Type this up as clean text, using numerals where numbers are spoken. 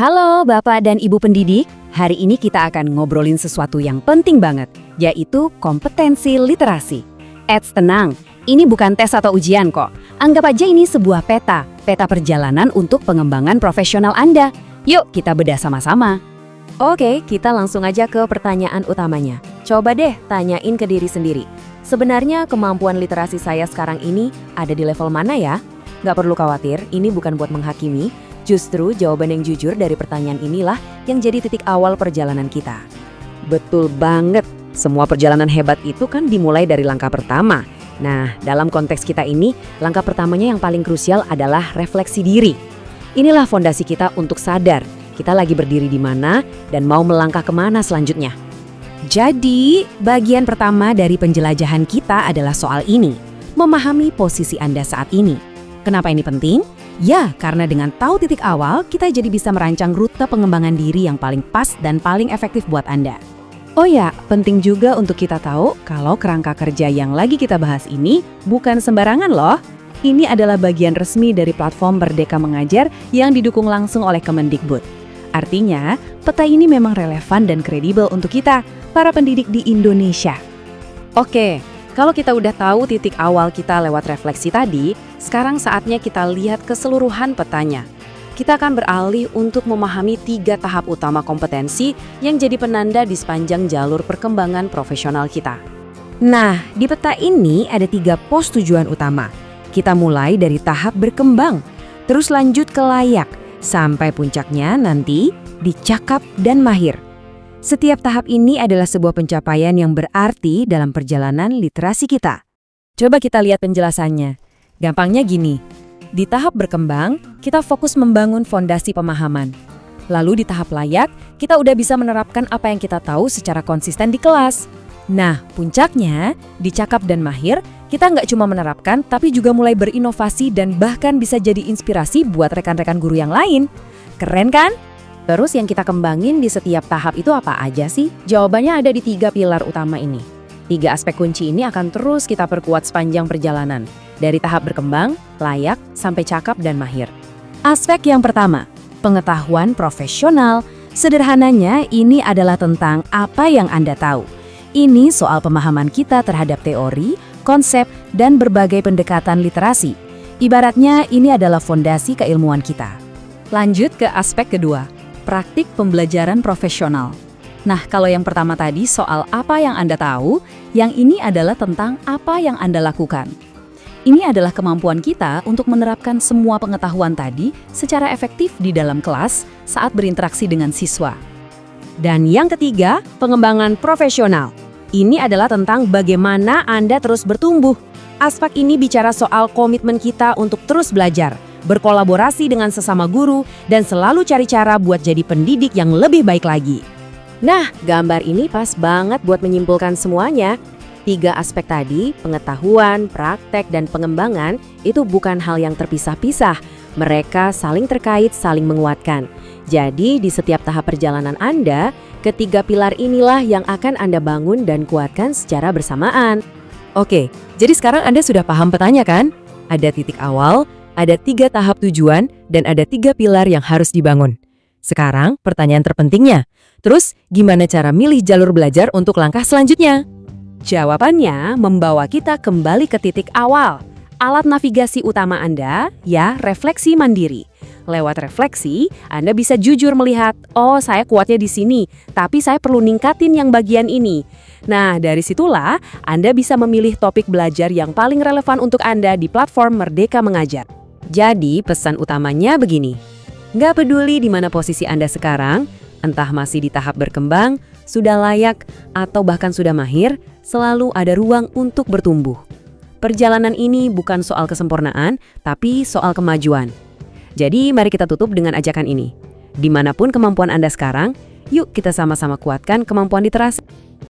Halo Bapak dan Ibu pendidik, hari ini kita akan ngobrolin sesuatu yang penting banget, yaitu kompetensi literasi. Tenang, ini bukan tes atau ujian kok. Anggap aja ini sebuah peta perjalanan untuk pengembangan profesional Anda. Yuk kita bedah sama-sama. Oke, kita langsung aja ke pertanyaan utamanya. Coba deh tanyain ke diri sendiri. Sebenarnya kemampuan literasi saya sekarang ini ada di level mana ya? Nggak perlu khawatir, ini bukan buat menghakimi. Justru jawaban yang jujur dari pertanyaan inilah yang jadi titik awal perjalanan kita. Betul banget, semua perjalanan hebat itu kan dimulai dari langkah pertama. Nah, dalam konteks kita ini, langkah pertamanya yang paling krusial adalah refleksi diri. Inilah fondasi kita untuk sadar, kita lagi berdiri di mana dan mau melangkah kemana selanjutnya. Jadi, bagian pertama dari penjelajahan kita adalah soal ini, memahami posisi Anda saat ini. Kenapa ini penting? Ya, karena dengan tahu titik awal, kita jadi bisa merancang rute pengembangan diri yang paling pas dan paling efektif buat Anda. Oh ya, penting juga untuk kita tahu kalau kerangka kerja yang lagi kita bahas ini bukan sembarangan loh. Ini adalah bagian resmi dari platform Merdeka Mengajar yang didukung langsung oleh Kemendikbud. Artinya, peta ini memang relevan dan kredibel untuk kita, para pendidik di Indonesia. Oke, kalau kita udah tahu titik awal kita lewat refleksi tadi, sekarang saatnya kita lihat keseluruhan petanya. Kita akan beralih untuk memahami 3 tahap utama kompetensi yang jadi penanda di sepanjang jalur perkembangan profesional kita. Nah, di peta ini ada 3 pos tujuan utama. Kita mulai dari tahap berkembang, terus lanjut ke layak, sampai puncaknya nanti di cakap dan mahir. Setiap tahap ini adalah sebuah pencapaian yang berarti dalam perjalanan literasi kita. Coba kita lihat penjelasannya. Gampangnya gini, di tahap berkembang, kita fokus membangun fondasi pemahaman. Lalu di tahap layak, kita udah bisa menerapkan apa yang kita tahu secara konsisten di kelas. Nah, puncaknya, di cakap dan mahir, kita nggak cuma menerapkan, tapi juga mulai berinovasi dan bahkan bisa jadi inspirasi buat rekan-rekan guru yang lain. Keren kan? Terus yang kita kembangin di setiap tahap itu apa aja sih? Jawabannya ada di 3 pilar utama ini. 3 aspek kunci ini akan terus kita perkuat sepanjang perjalanan. Dari tahap berkembang, layak, sampai cakap dan mahir. Aspek yang pertama, pengetahuan profesional. Sederhananya, ini adalah tentang apa yang Anda tahu. Ini soal pemahaman kita terhadap teori, konsep, dan berbagai pendekatan literasi. Ibaratnya, ini adalah fondasi keilmuan kita. Lanjut ke aspek kedua, praktik pembelajaran profesional. Nah, kalau yang pertama tadi soal apa yang Anda tahu, yang ini adalah tentang apa yang Anda lakukan. Ini adalah kemampuan kita untuk menerapkan semua pengetahuan tadi secara efektif di dalam kelas saat berinteraksi dengan siswa. Dan yang ketiga, pengembangan profesional. Ini adalah tentang bagaimana Anda terus bertumbuh. Aspek ini bicara soal komitmen kita untuk terus belajar, berkolaborasi dengan sesama guru, dan selalu cari cara buat jadi pendidik yang lebih baik lagi. Nah, gambar ini pas banget buat menyimpulkan semuanya. 3 aspek tadi, pengetahuan, praktek, dan pengembangan, itu bukan hal yang terpisah-pisah. Mereka saling terkait, saling menguatkan. Jadi, di setiap tahap perjalanan Anda, ketiga pilar inilah yang akan Anda bangun dan kuatkan secara bersamaan. Oke, jadi sekarang Anda sudah paham petanya kan? Ada titik awal, ada 3 tahap tujuan, dan ada 3 pilar yang harus dibangun. Sekarang, pertanyaan terpentingnya. Terus, gimana cara milih jalur belajar untuk langkah selanjutnya? Jawabannya membawa kita kembali ke titik awal. Alat navigasi utama Anda, ya, refleksi mandiri. Lewat refleksi, Anda bisa jujur melihat, oh saya kuatnya di sini, tapi saya perlu ningkatin yang bagian ini. Nah, dari situlah Anda bisa memilih topik belajar yang paling relevan untuk Anda di platform Merdeka Mengajar. Jadi, pesan utamanya begini. Nggak peduli di mana posisi Anda sekarang, entah masih di tahap berkembang, sudah layak, atau bahkan sudah mahir, selalu ada ruang untuk bertumbuh. Perjalanan ini bukan soal kesempurnaan, tapi soal kemajuan. Jadi, mari kita tutup dengan ajakan ini. Dimanapun kemampuan Anda sekarang, yuk kita sama-sama kuatkan kemampuan literasi.